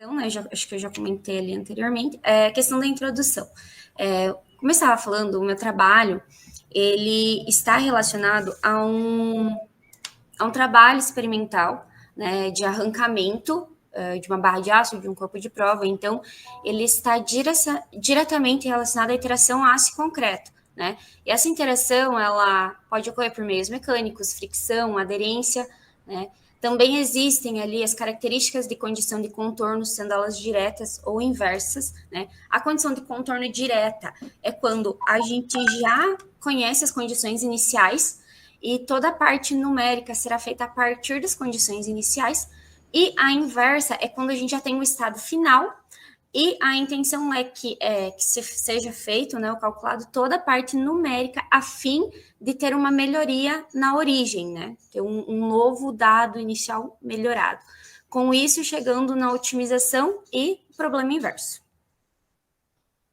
Então, né, acho que eu já comentei ali anteriormente, a questão da introdução. Como eu estava falando, o meu trabalho, ele está relacionado a um trabalho experimental, né, de arrancamento de uma barra de aço, de um corpo de prova. Então, ele está diretamente relacionado à interação aço-concreto, né? E essa interação, ela pode ocorrer por meios mecânicos, fricção, aderência, né? Também existem ali as características de condição de contorno, sendo elas diretas ou inversas, né? A condição de contorno direta é quando a gente já conhece as condições iniciais e toda a parte numérica será feita a partir das condições iniciais, e a inversa é quando a gente já tem o estado final e a intenção é que seja feito, né, o calculado, toda a parte numérica a fim de ter uma melhoria na origem, né, ter um novo dado inicial melhorado. Com isso, chegando na otimização e problema inverso.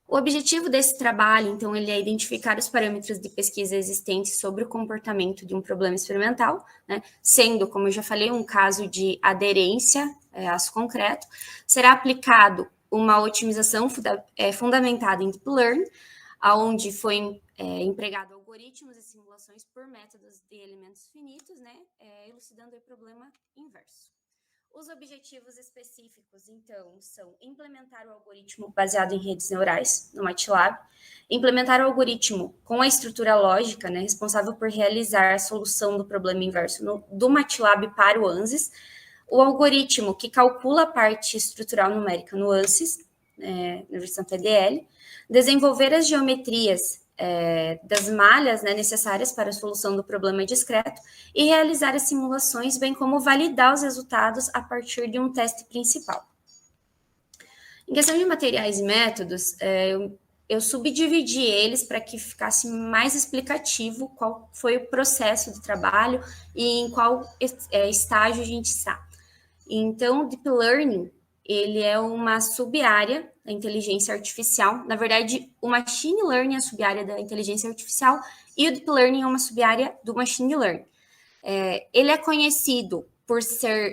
O objetivo desse trabalho, então, ele é identificar os parâmetros de pesquisa existentes sobre o comportamento de um problema experimental, né, sendo, como eu já falei, um caso de aderência aço concreto, será aplicado uma otimização fundamentada em Deep Learning, onde foi empregado algoritmos e simulações por métodos de elementos finitos, né, elucidando o problema inverso. Os objetivos específicos, então, são implementar o algoritmo baseado em redes neurais, no MATLAB, implementar o algoritmo com a estrutura lógica, né, responsável por realizar a solução do problema inverso do MATLAB para o ANSYS, o algoritmo que calcula a parte estrutural numérica no ANSYS, na versão PDL, desenvolver as geometrias das malhas, né, necessárias para a solução do problema discreto e realizar as simulações, bem como validar os resultados a partir de um teste principal. Em questão de materiais e métodos, eu subdividi eles para que ficasse mais explicativo qual foi o processo do trabalho e em qual estágio a gente está. Então, o Deep Learning, ele é uma sub-área da inteligência artificial. Na verdade, o Machine Learning é a sub-área da inteligência artificial e o Deep Learning é uma sub-área do Machine Learning. Ele é conhecido por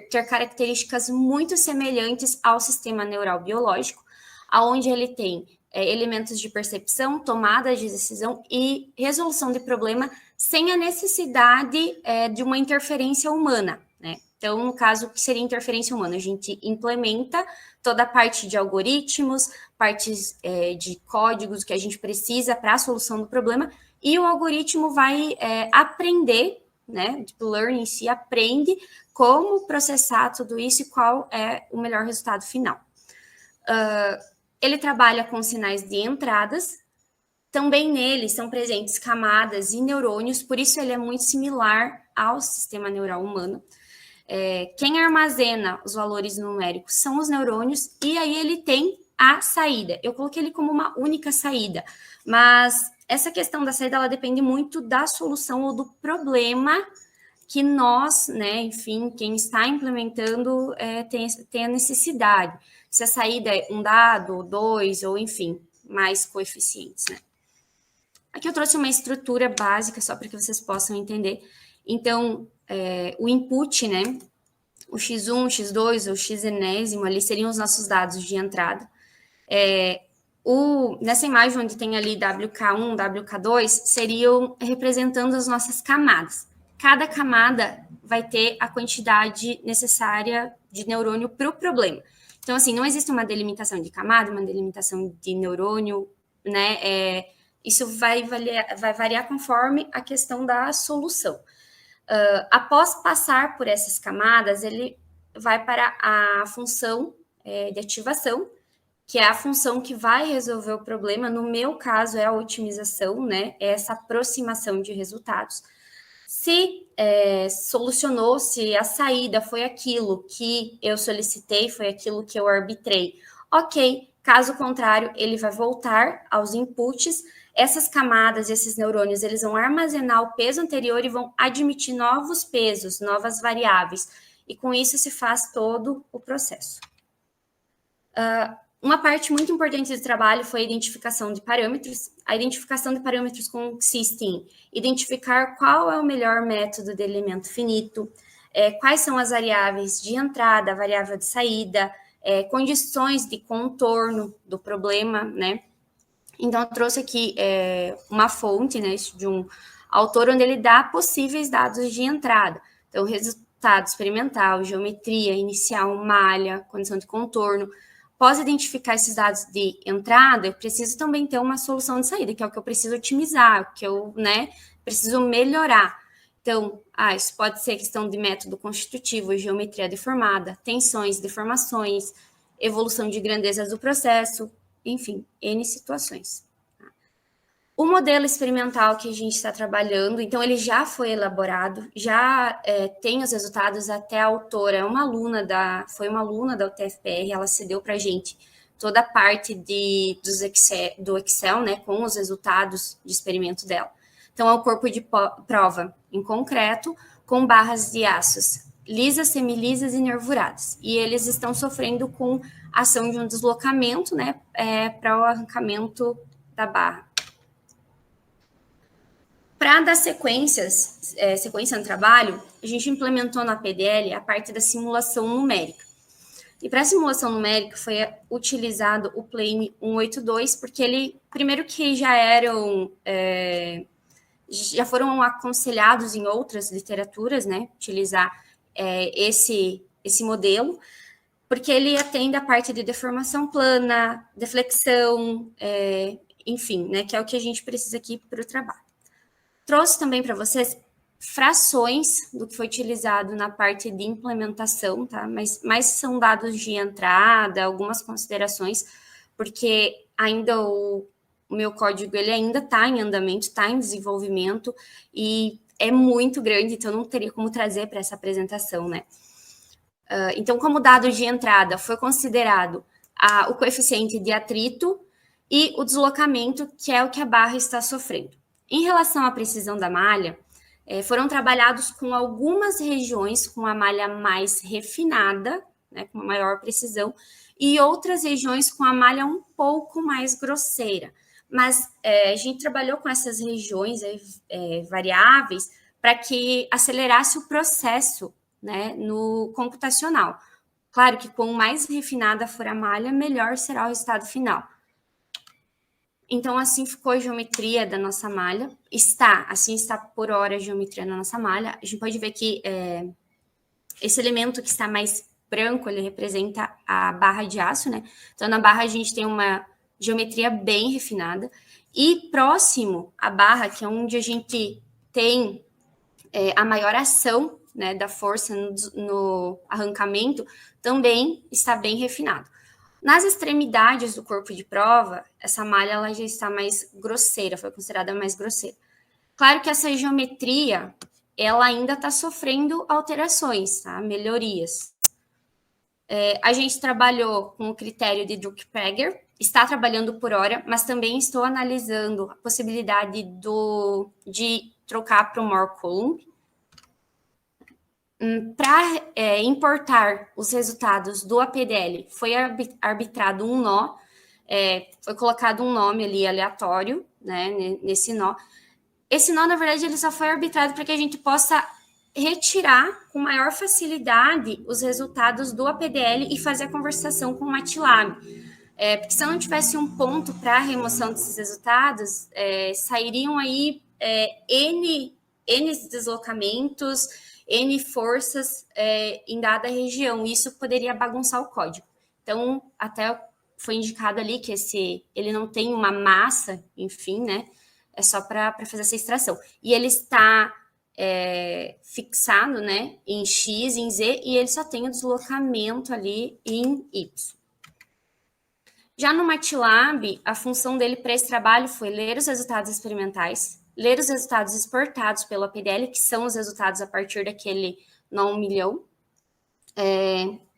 ter características muito semelhantes ao sistema neural biológico, onde ele tem elementos de percepção, tomada de decisão e resolução de problema sem a necessidade de uma interferência humana, né? Então, no caso, o que seria interferência humana? A gente implementa toda a parte de algoritmos, partes de códigos que a gente precisa para a solução do problema, e o algoritmo vai aprender, né? Deep Learning em si aprende como processar tudo isso e qual é o melhor resultado final. Ele trabalha com sinais de entradas, também nele são presentes camadas e neurônios, por isso ele é muito similar ao sistema neural humano. Quem armazena os valores numéricos são os neurônios, e aí ele tem a saída. Eu coloquei ele como uma única saída, mas essa questão da saída, ela depende muito da solução ou do problema que nós, né, enfim, quem está implementando tem a necessidade. Se a saída é um dado, dois, ou enfim, mais coeficientes, né? Aqui eu trouxe uma estrutura básica, só para que vocês possam entender. Então, o input, né, o x1, o x2 ou o x-enésimo, ali seriam os nossos dados de entrada. Nessa imagem onde tem ali WK1, WK2, seriam representando as nossas camadas. Cada camada vai ter a quantidade necessária de neurônio para o problema. Então, assim, não existe uma delimitação de camada, uma delimitação de neurônio, né? Isso vai variar conforme a questão da solução. Após passar por essas camadas, ele vai para a função de ativação, que é a função que vai resolver o problema. No meu caso, é a otimização, né? É essa aproximação de resultados. Se solucionou, se a saída foi aquilo que eu solicitei, foi aquilo que eu arbitrei, ok. Caso contrário, ele vai voltar aos inputs. Essas camadas, esses neurônios, eles vão armazenar o peso anterior e vão admitir novos pesos, novas variáveis. E com isso se faz todo o processo. Uma parte muito importante do trabalho foi a identificação de parâmetros. A identificação de parâmetros consiste em identificar qual é o melhor método de elemento finito, quais são as variáveis de entrada, variável de saída, condições de contorno do problema, né? Então, eu trouxe aqui uma fonte, né, de um autor onde ele dá possíveis dados de entrada. Então, resultado experimental, geometria inicial, malha, condição de contorno. Após identificar esses dados de entrada, eu preciso também ter uma solução de saída, que é o que eu preciso otimizar, o que eu, né, preciso melhorar. Então, isso pode ser questão de método constitutivo, geometria deformada, tensões, deformações, evolução de grandezas do processo, enfim, N situações. O modelo experimental que a gente está trabalhando, então, ele já foi elaborado, já tem os resultados, até a autora, foi uma aluna da UTFPR, ela cedeu para a gente toda a parte do Excel, né, com os resultados de experimento dela. Então, é o corpo de prova em concreto, com barras de aços lisas, semilisas e nervuradas. E eles estão sofrendo com ação de um deslocamento, né, para o arrancamento da barra. Para dar sequência no trabalho, a gente implementou na PDL a parte da simulação numérica. E para a simulação numérica foi utilizado o Plane 182, porque ele, primeiro que já foram aconselhados em outras literaturas, né, utilizar esse modelo, porque ele atende a parte de deformação plana, deflexão, enfim, né, que é o que a gente precisa aqui para o trabalho. Trouxe também para vocês frações do que foi utilizado na parte de implementação, tá? Mas são dados de entrada, algumas considerações, porque ainda o meu código ele ainda está em andamento, está em desenvolvimento e é muito grande, então não teria como trazer para essa apresentação, né? Então, como dado de entrada, foi considerado o coeficiente de atrito e o deslocamento, que é o que a barra está sofrendo. Em relação à precisão da malha, foram trabalhados com algumas regiões com a malha mais refinada, né, com maior precisão, e outras regiões com a malha um pouco mais grosseira. Mas a gente trabalhou com essas regiões variáveis para que acelerasse o processo, né, no computacional. Claro que quanto mais refinada for a malha, melhor será o resultado final. Então, assim ficou a geometria da nossa malha. Assim está por hora a geometria da nossa malha. A gente pode ver que esse elemento que está mais branco, ele representa a barra de aço, né? Então, na barra a gente tem uma geometria bem refinada. E próximo à barra, que é onde a gente tem a maior ação, né, da força no arrancamento, também está bem refinado. Nas extremidades do corpo de prova, essa malha ela já está mais grosseira, foi considerada mais grosseira. Claro que essa geometria, ela ainda está sofrendo alterações, tá? Melhorias. A gente trabalhou com o critério de Druckberger, está trabalhando por hora, mas também estou analisando a possibilidade de trocar para o Moore-Coulomb. Para importar os resultados do APDL, foi arbitrado um nó, foi colocado um nome ali aleatório, né, nesse nó. Esse nó, na verdade, ele só foi arbitrado para que a gente possa retirar com maior facilidade os resultados do APDL e fazer a conversação com o MATLAB. Porque se eu não tivesse um ponto para a remoção desses resultados, sairiam aí N deslocamentos, N forças em dada região. Isso poderia bagunçar o código. Então, até foi indicado ali que ele não tem uma massa, enfim, né? É só para fazer essa extração. E ele está fixado, né, em X, em Z, e ele só tem o deslocamento ali em Y. Já no MATLAB, a função dele para esse trabalho foi ler os resultados experimentais, ler os resultados exportados pelo APDL, que são os resultados a partir daquele nó 1 milhão,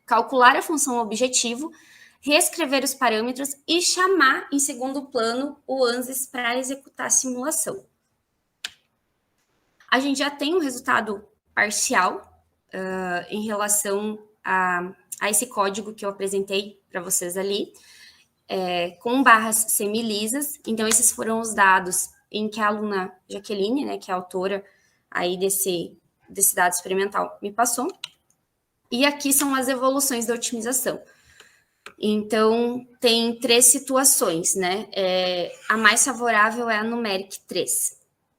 calcular a função objetivo, reescrever os parâmetros e chamar em segundo plano o ANSYS para executar a simulação. A gente já tem um resultado parcial em relação a esse código que eu apresentei para vocês ali, com barras semilisas. Então, esses foram os dados em que a aluna Jaqueline, né, que é a autora aí desse dado experimental, me passou. E aqui são as evoluções da otimização. Então, tem 3 situações, né? A mais favorável é a numeric 3.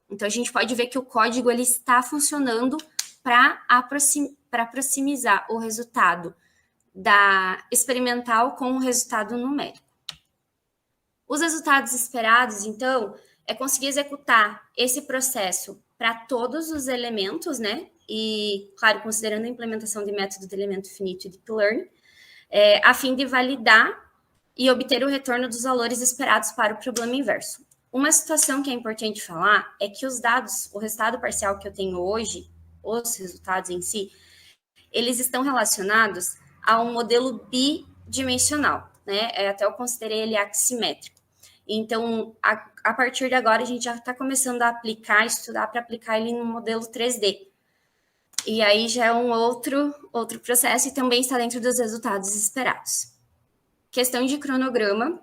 Então, a gente pode ver que o código ele está funcionando para proximizar o resultado da experimental com o resultado numérico. Os resultados esperados, então, é conseguir executar esse processo para todos os elementos, né? E, claro, considerando a implementação de método de elemento finito e deep learning, a fim de validar e obter o retorno dos valores esperados para o problema inverso. Uma situação que é importante falar é que os dados, o resultado parcial que eu tenho hoje, os resultados em si, eles estão relacionados a um modelo bidimensional, né? Até eu considerei ele aximétrico. Então, a partir de agora, a gente já está começando a estudar para aplicar ele no modelo 3D. E aí já é um outro processo e também está dentro dos resultados esperados. Questão de cronograma.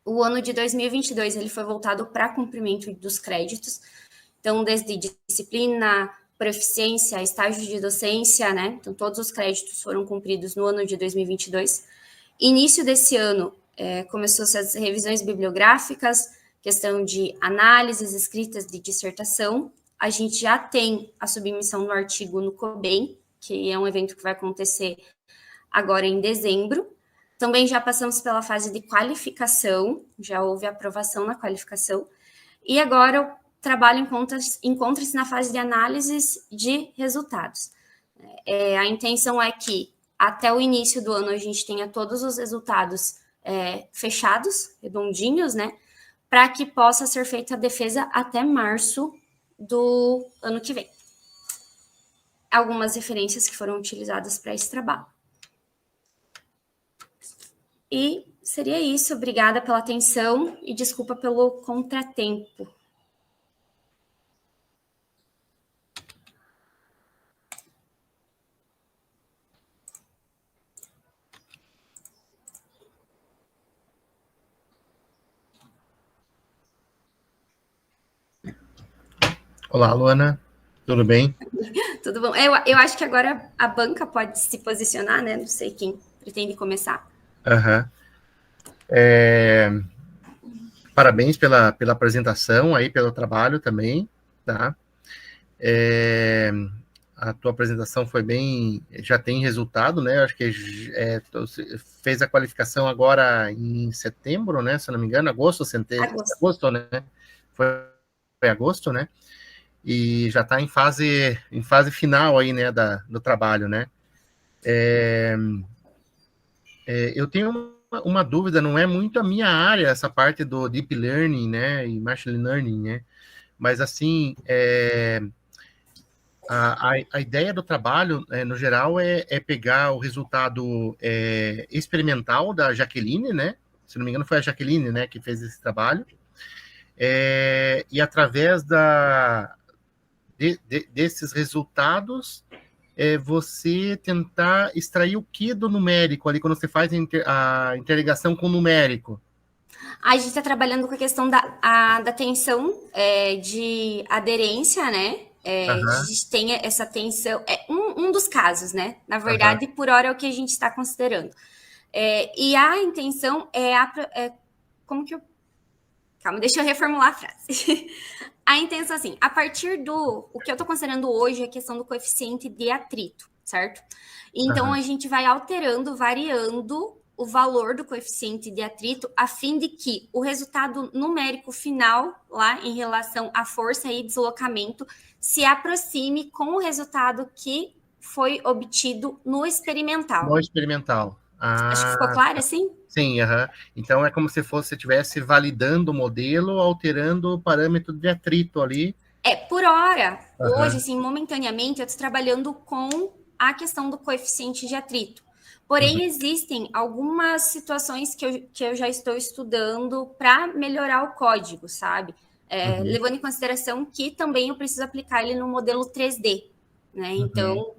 O ano de 2022 ele foi voltado para cumprimento dos créditos. Então, desde disciplina, proficiência, estágio de docência, né? Então, todos os créditos foram cumpridos no ano de 2022. Início desse ano, começou-se as revisões bibliográficas, questão de análises escritas de dissertação. A gente já tem a submissão do artigo no COBEM, que é um evento que vai acontecer agora em dezembro. Também já passamos pela fase de qualificação, já houve aprovação na qualificação. E agora o trabalho encontra-se na fase de análises de resultados. A intenção é que até o início do ano a gente tenha todos os resultados fechados, redondinhos, né? Para que possa ser feita a defesa até março do ano que vem. Algumas referências que foram utilizadas para esse trabalho. E seria isso. Obrigada pela atenção e desculpa pelo contratempo. Olá, Luana. Tudo bem? Tudo bom. Eu acho que agora a banca pode se posicionar, né? Não sei quem pretende começar. Parabéns pela apresentação, aí pelo trabalho também, tá? A tua apresentação foi bem, já tem resultado, né? Acho que fez a qualificação agora em setembro, né? Se não me engano, agosto, né? Foi agosto, né? E já está em fase final aí, né, do trabalho, né? Eu tenho uma dúvida, não é muito a minha área, essa parte do Deep Learning, né, e Machine Learning, né? Mas, assim, a ideia do trabalho, no geral, é pegar o resultado experimental da Jaqueline, né? Se não me engano, foi a Jaqueline, né, que fez esse trabalho. E através desses resultados, você tentar extrair o que do numérico, ali quando você faz a interligação com o numérico? A gente está trabalhando com a questão da tensão de aderência, né? A gente tem essa tensão, um dos casos, né? Na verdade, por hora é o que a gente está considerando. E a intenção como que eu... Calma, deixa eu reformular a frase. A intenção, assim, a partir o que eu estou considerando hoje é a questão do coeficiente de atrito, certo? Então, a gente vai alterando, variando o valor do coeficiente de atrito, a fim de que o resultado numérico final, lá em relação à força e deslocamento, se aproxime com o resultado que foi obtido no experimental. No experimental. Acho que ficou claro, assim? Sim, então é como se você estivesse validando o modelo, alterando o parâmetro de atrito ali. Por hora, hoje, assim, momentaneamente, eu estou trabalhando com a questão do coeficiente de atrito. Porém, existem algumas situações que eu já estou estudando para melhorar o código, sabe? Levando em consideração que também eu preciso aplicar ele no modelo 3D, né? Então,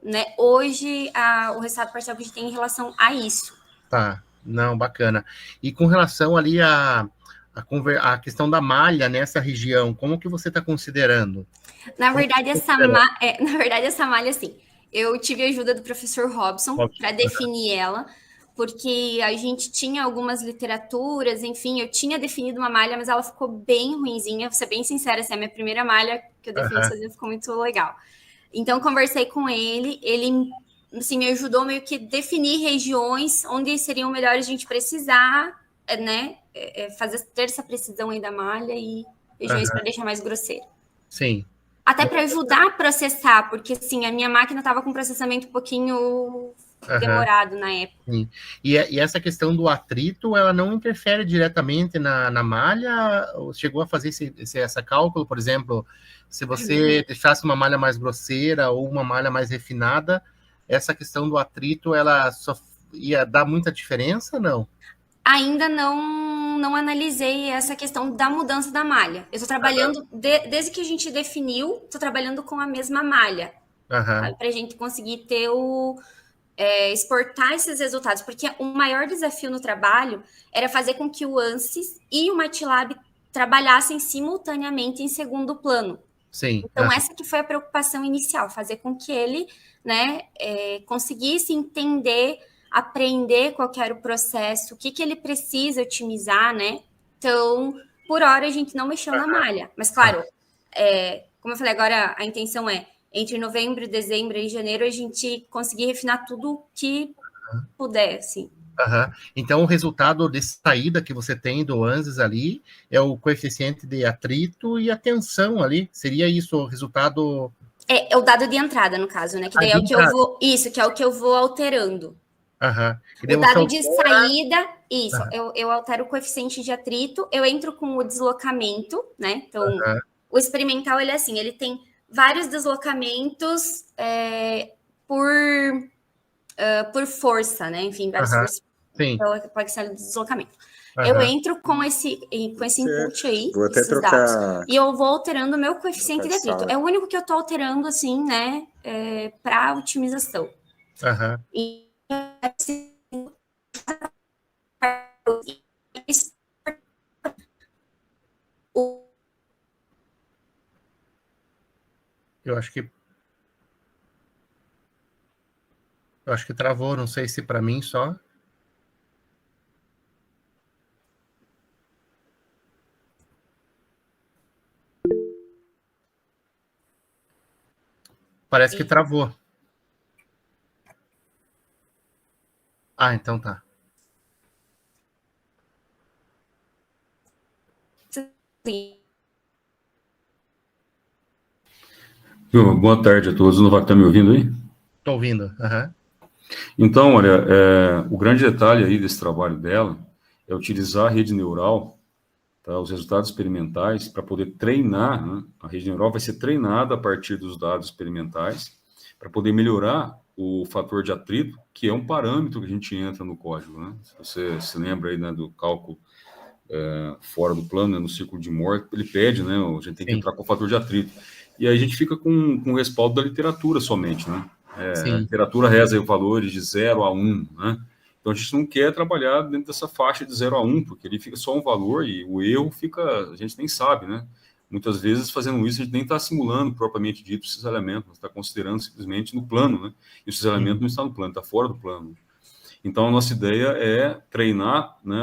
né, hoje, o resultado parcial que a gente tem em relação a isso. Tá, não, bacana. E com relação ali a questão da malha nessa região, como que você está considerando? Na verdade, essa malha, assim, eu tive a ajuda do professor Robson para definir ela, porque a gente tinha algumas literaturas, enfim, eu tinha definido uma malha, mas ela ficou bem ruinzinha, vou ser bem sincera, assim, a minha primeira malha que eu defini sozinha ficou muito legal. Então, conversei com ele assim, me ajudou meio que definir regiões onde seriam melhores a gente precisar, né, ter essa precisão aí da malha e regiões para deixar mais grosseiro. Sim. Até para ajudar a processar, porque, assim, a minha máquina estava com processamento um pouquinho demorado na época. Sim. E essa questão do atrito, ela não interfere diretamente na malha? Chegou a fazer esse cálculo, por exemplo, se você deixasse uma malha mais grosseira ou uma malha mais refinada, essa questão do atrito, ela só ia dar muita diferença, não? Ainda não analisei essa questão da mudança da malha. Eu estou trabalhando, desde que a gente definiu, estou trabalhando com a mesma malha. Para a gente conseguir ter exportar esses resultados, porque o maior desafio no trabalho era fazer com que o ANSYS e o MATLAB trabalhassem simultaneamente em segundo plano. Sim. Então, essa que foi a preocupação inicial, fazer com que ele, né, conseguisse entender, aprender qual que era o processo, o que ele precisa otimizar, né? Então, por hora, a gente não mexeu na malha. Mas, claro, como eu falei agora, a intenção é, entre novembro, dezembro e janeiro, a gente conseguir refinar tudo que puder, assim. Então, o resultado de saída que você tem do ANSYS ali é o coeficiente de atrito e a tensão ali. Seria isso o resultado? É o dado de entrada, no caso, né? Que daí é o que eu vou. Isso, que é o que eu vou alterando. O dado de saída, isso. Eu altero o coeficiente de atrito, eu entro com o deslocamento, né? Então, o experimental, ele é assim, ele tem vários deslocamentos por força, né? Enfim, várias forças pela parcela de deslocamento. Eu entro com esse input aí, vou até trocar dados, e eu vou alterando o meu coeficiente de atrito. É o único que eu estou alterando, assim, né? Para otimização. E eu acho que travou, não sei se para mim só. Parece que travou. Então tá. Sim. Boa tarde a todos. O Novak está me ouvindo aí? Estou ouvindo. Então, olha, o grande detalhe aí desse trabalho dela é utilizar a rede neural, tá, os resultados experimentais, para poder treinar, né? A rede neural vai ser treinada a partir dos dados experimentais para poder melhorar o fator de atrito, que é um parâmetro que a gente entra no código, né? Se você se lembra aí, né, do cálculo fora do plano, né, no círculo de Moore, ele pede, né, a gente tem que entrar com o fator de atrito. E aí a gente fica com o respaldo da literatura somente, né? A literatura reza aí valores de 0 a 1, né? Então a gente não quer trabalhar dentro dessa faixa de 0 a 1, porque ele fica só um valor e o erro fica, a gente nem sabe, né? Muitas vezes fazendo isso a gente nem está simulando propriamente dito esses elementos, está considerando simplesmente no plano, né? E esses elementos não estão no plano, está fora do plano. Então a nossa ideia é treinar, né,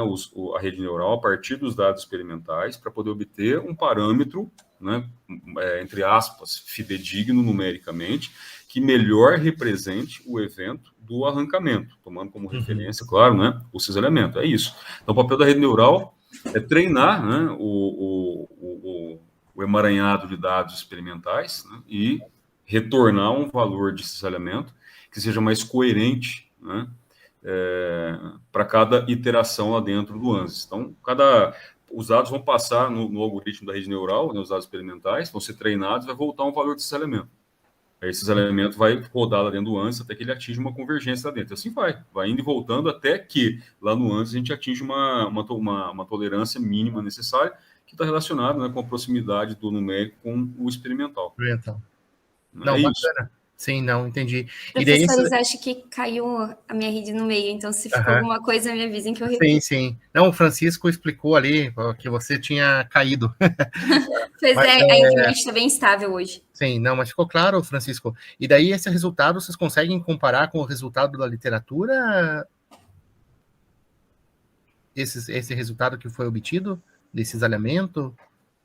a rede neural a partir dos dados experimentais para poder obter um parâmetro, né, entre aspas, fidedigno numericamente, que melhor represente o evento do arrancamento, tomando como referência, claro, né, esses elementos. É isso. Então, o papel da rede neural é treinar, né, o emaranhado de dados experimentais, né, e retornar um valor desses elementos que seja mais coerente, né, para cada iteração lá dentro do ANSYS. Então, os dados vão passar no algoritmo da rede neural, né, os dados experimentais, vão ser treinados, vai voltar um valor desses elementos. Aí esses elementos vai rodar lá dentro do ANSYS até que ele atinja uma convergência lá dentro. Assim vai indo e voltando até que lá no ANSYS a gente atinge uma tolerância mínima necessária que está relacionada, né, com a proximidade do numérico com o experimental. Não, bacana. Isso. Sim, não, entendi. Professores, acho que caiu a minha rede no meio, então se ficou alguma coisa, me avisem que eu repito. Sim. Não, o Francisco explicou ali que você tinha caído. Pois a internet está bem estável hoje. Sim, não, mas ficou claro, Francisco. E daí esse resultado, vocês conseguem comparar com o resultado da literatura? esse resultado que foi obtido, desse alinhamento?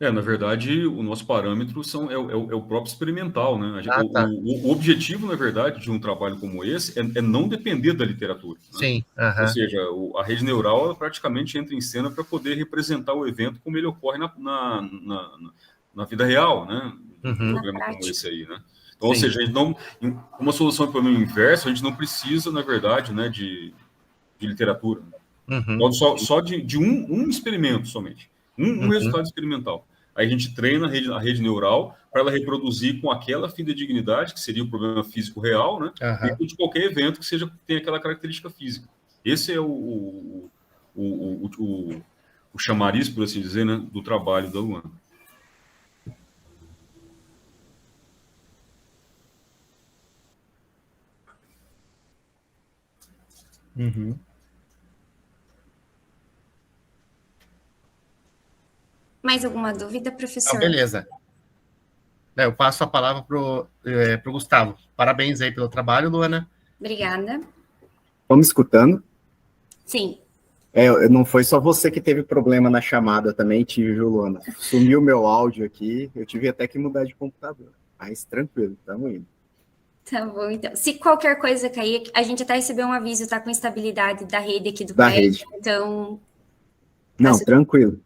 Na verdade, o nosso parâmetro é o próprio experimental, né? Tá. O objetivo, na verdade, de um trabalho como esse é não depender da literatura. Né? Sim. Ou seja, a rede neural ela praticamente entra em cena para poder representar o evento como ele ocorre na vida real, né? Um problema como esse aí, né? Então, ou seja, a gente não, uma solução para o problema inverso, a gente não precisa, na verdade, né, de literatura. Então, só de um experimento somente. Um resultado experimental. Aí a gente treina a rede neural para ela reproduzir com aquela fidedignidade, que seria o problema físico real, né? Dentro de qualquer evento que tenha aquela característica física. Esse é o chamariz, por assim dizer, né, do trabalho da Luana. Mais alguma dúvida, professor? Beleza. Eu passo a palavra para o Gustavo. Parabéns aí pelo trabalho, Luana. Obrigada. Estão me escutando? Sim. Não foi só você que teve problema na chamada, também tive, viu, Luana? Sumiu meu áudio aqui, eu tive até que mudar de computador. Mas tranquilo, estamos indo. Tá bom, então. Se qualquer coisa cair, a gente até recebeu um aviso, tá com instabilidade da rede aqui do prédio, então... Não, tranquilo.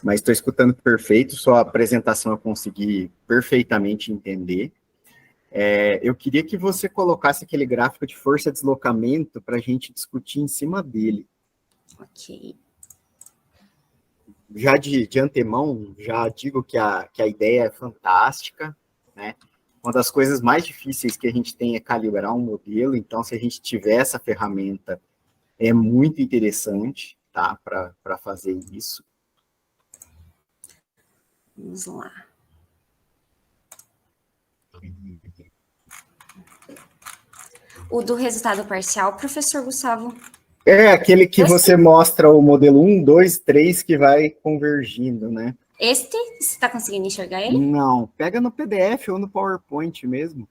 Mas estou escutando perfeito, sua apresentação eu consegui perfeitamente entender. Eu queria que você colocasse aquele gráfico de força-deslocamento para a gente discutir em cima dele. Ok. Já de antemão, já digo que a ideia é fantástica, né? Uma das coisas mais difíceis que a gente tem é calibrar um modelo, então se a gente tiver essa ferramenta, é muito interessante, tá? Para fazer isso. Vamos lá. O do resultado parcial, professor Gustavo? Aquele que você mostra o modelo 1, 2, 3, que vai convergindo, né? Você está conseguindo enxergar ele? Não, pega no PDF ou no PowerPoint mesmo.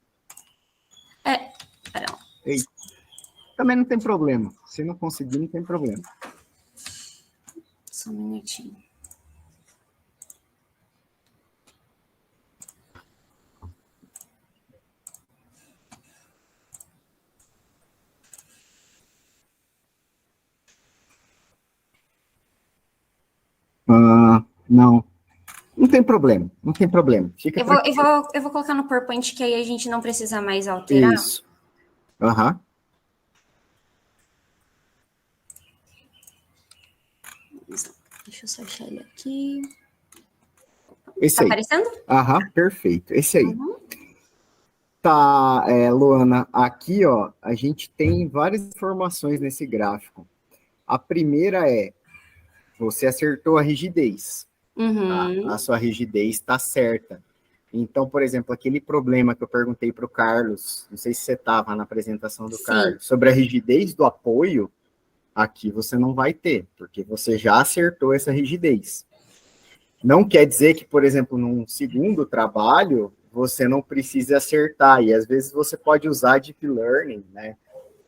Pera. Também não tem problema. Se não conseguir, não tem problema. Só um minutinho. Não tem problema. Fica eu vou colocar no PowerPoint, que aí a gente não precisa mais alterar. Isso. Deixa eu só achar ele aqui. Esse tá aí. Aparecendo? Perfeito. Esse aí. Tá, Luana, aqui, ó, a gente tem várias informações nesse gráfico. A primeira você acertou a rigidez. Tá? A sua rigidez está certa. Então, por exemplo, aquele problema que eu perguntei para o Carlos, não sei se você estava na apresentação do Carlos, sobre a rigidez do apoio, aqui você não vai ter, porque você já acertou essa rigidez. Não quer dizer que, por exemplo, num segundo trabalho, você não precise acertar, e às vezes você pode usar Deep Learning, né?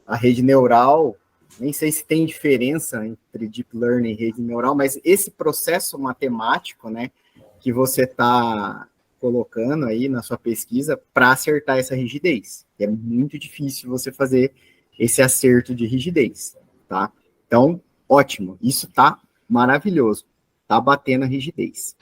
A rede neural, nem sei se tem diferença entre Deep Learning e rede neural, mas esse processo matemático, né, que você está colocando aí na sua pesquisa para acertar essa rigidez. É muito difícil você fazer esse acerto de rigidez, tá? Então, ótimo, isso tá maravilhoso, tá batendo a rigidez.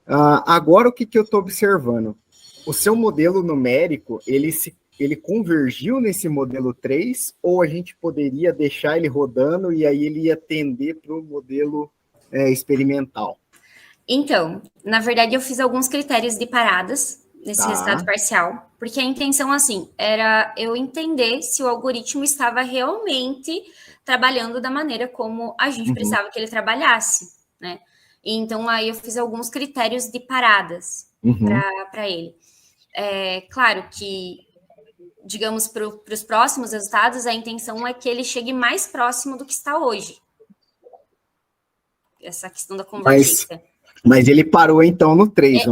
Agora, o que eu estou observando? O seu modelo numérico, ele convergiu nesse modelo 3, ou a gente poderia deixar ele rodando e aí ele ia tender para o modelo experimental? Então, na verdade, eu fiz alguns critérios de paradas nesse resultado parcial, porque a intenção, assim, era eu entender se o algoritmo estava realmente trabalhando da maneira como a gente precisava que ele trabalhasse, né? Então, aí eu fiz alguns critérios de paradas para ele. Claro que, digamos, para os próximos resultados, a intenção é que ele chegue mais próximo do que está hoje. Essa questão da convergência. Mas ele parou, então, no 3.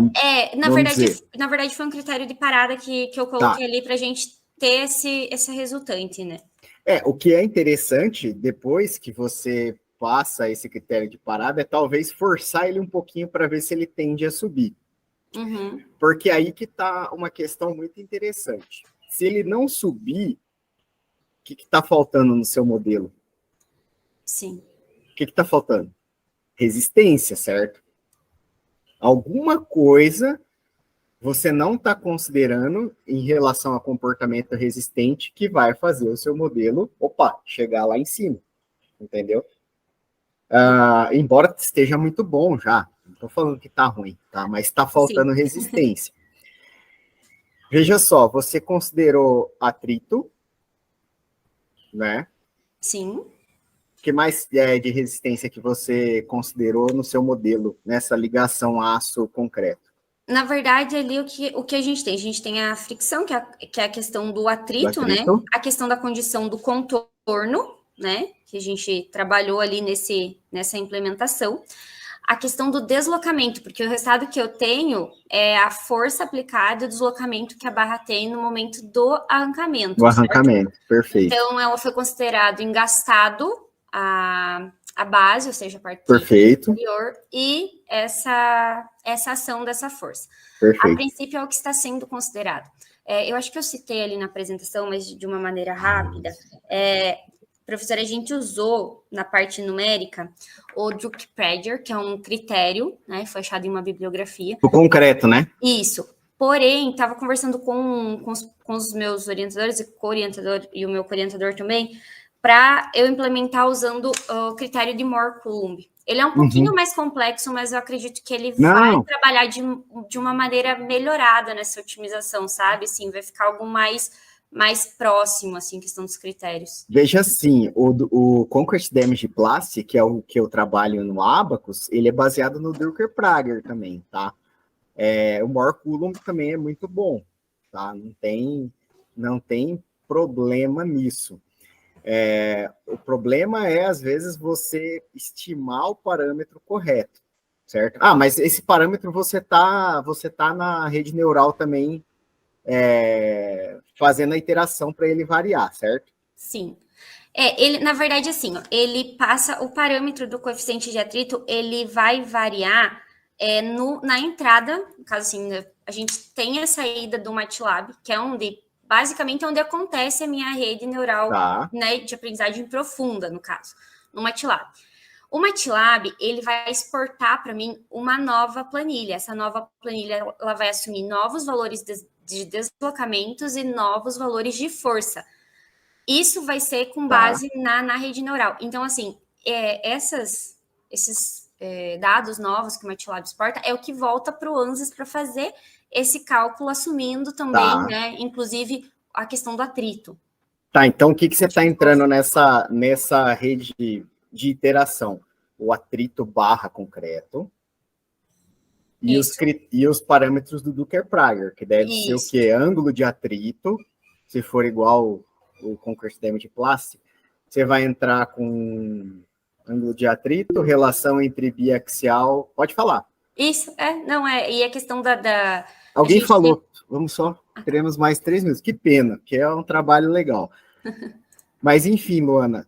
Na verdade, foi um critério de parada que eu coloquei ali para a gente ter esse resultante, né? O que é interessante, depois que você passa esse critério de parada, é talvez forçar ele um pouquinho para ver se ele tende a subir. Uhum. Porque aí que está uma questão muito interessante. Se ele não subir, o que está faltando no seu modelo? Sim. O que está faltando? Resistência, certo? Alguma coisa você não está considerando em relação a comportamento resistente que vai fazer o seu modelo, chegar lá em cima, entendeu? Embora esteja muito bom já, não estou falando que está ruim, tá? Mas está faltando resistência. Veja só, você considerou atrito, né? Sim. O que mais de resistência que você considerou no seu modelo, nessa ligação aço-concreto? Na verdade, ali o que a gente tem? A gente tem a fricção, que é a questão do atrito, né? A questão da condição do contorno, né? Que a gente trabalhou ali nessa implementação. A questão do deslocamento, porque o resultado que eu tenho é a força aplicada e o deslocamento que a barra tem no momento do arrancamento. Do arrancamento, certo? Perfeito. Então, ela foi considerado engastado a base, ou seja, a parte superior, e essa ação dessa força. Perfeito. A princípio é o que está sendo considerado. Eu acho que eu citei ali na apresentação, mas de uma maneira rápida. Professora, a gente usou na parte numérica o Dunning-Kruger, que é um critério, né? Foi achado em uma bibliografia. O concreto, né? Isso. Porém, estava conversando com os meus orientadores e co-orientador e o meu co-orientador também, para eu implementar usando o critério de Mohr-Coulomb. Ele é um pouquinho mais complexo, mas eu acredito que ele vai trabalhar de uma maneira melhorada nessa otimização, sabe? Assim, vai ficar algo mais próximo, assim, questão dos critérios. Veja assim, o Concrete Damage Plastic, que é o que eu trabalho no Abacus, ele é baseado no Dunning-Kruger também, tá? O Mohr-Coulomb também é muito bom, tá? Não tem problema nisso. O problema é, às vezes, você estimar o parâmetro correto, certo? Mas esse parâmetro você tá na rede neural também fazendo a iteração para ele variar, certo? Sim. Ele, na verdade, assim, ele passa o parâmetro do coeficiente de atrito, ele vai variar na entrada, no caso assim, a gente tem a saída do MATLAB, que é basicamente onde acontece a minha rede neural, né, de aprendizagem profunda, no caso, no MATLAB. O MATLAB, ele vai exportar para mim uma nova planilha. Essa nova planilha, ela vai assumir novos valores de deslocamentos e novos valores de força. Isso vai ser com base na rede neural. Então, assim, esses dados novos que o MATLAB exporta é o que volta para o ANSYS para fazer esse cálculo, assumindo também, né, inclusive, a questão do atrito. Então o que você está entrando nessa rede de iteração? O atrito barra concreto e os parâmetros do Dunning-Kruger, que deve ser o quê? Ângulo de atrito, se for igual o Concrete Damage Plastic, você vai entrar com ângulo de atrito, relação entre biaxial, pode falar. Isso, e a questão da Alguém falou, vamos só, teremos mais 3 minutos, que pena, que é um trabalho legal. Mas enfim, Luana,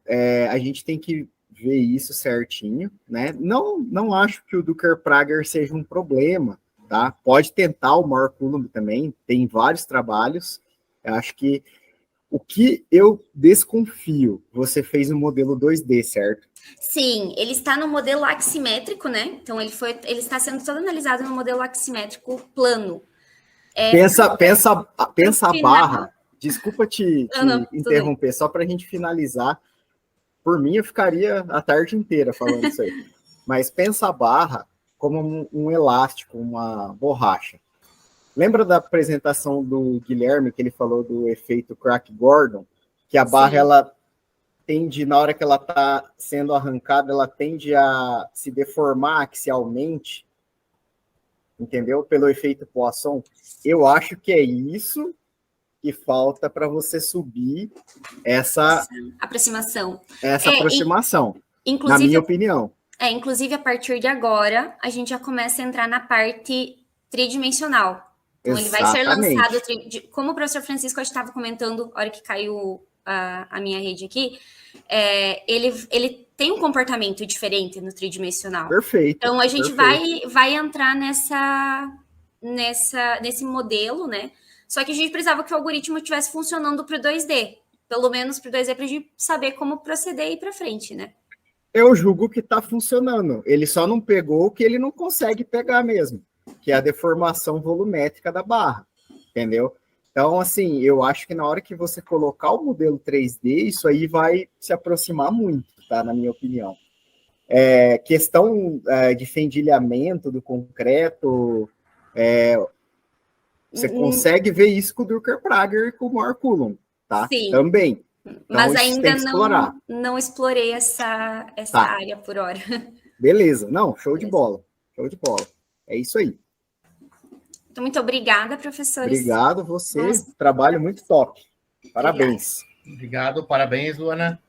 a gente tem que ver isso certinho, né? Não acho que o Dunning-Kruger seja um problema, tá? Pode tentar o Mohr-Coulomb também, tem vários trabalhos, eu acho que o que eu desconfio, você fez um modelo 2D, certo? Sim, ele está no modelo aximétrico, né? Então, ele está sendo todo analisado no modelo aximétrico plano. Pensa a barra. Desculpa te interromper, só para a gente finalizar. Por mim, eu ficaria a tarde inteira falando isso aí. Mas pensa a barra como um elástico, uma borracha. Lembra da apresentação do Guilherme, que ele falou do efeito Crack-Gordon? Que a barra, ela tende, na hora que ela está sendo arrancada, ela tende a se deformar axialmente, entendeu? Pelo efeito Poisson. Eu acho que é isso que falta para você subir essa aproximação. Na minha opinião. Inclusive, a partir de agora, a gente já começa a entrar na parte tridimensional. Então, ele vai ser lançado, como o professor Francisco estava comentando, na hora que caiu a minha rede aqui, ele tem um comportamento diferente no tridimensional. Perfeito. Então, a gente vai entrar nesse modelo, né? Só que a gente precisava que o algoritmo estivesse funcionando para o 2D. Pelo menos para o 2D, para a gente saber como proceder e ir para frente, né? Eu julgo que está funcionando. Ele só não pegou o que ele não consegue pegar mesmo, que é a deformação volumétrica da barra, entendeu? Então, assim, eu acho que na hora que você colocar o modelo 3D, isso aí vai se aproximar muito, tá? Na minha opinião. Questão de fendilhamento do concreto, você consegue ver isso com o Dürker-Prager e com o Mohr Coulomb, tá? Sim. Também. Então, mas ainda não explorei essa área por hora. Beleza. Não, show de bola. Show de bola. É isso aí. Então, muito obrigada, professores. Obrigado, você. Trabalho muito top. Parabéns. Obrigado, parabéns, Luana.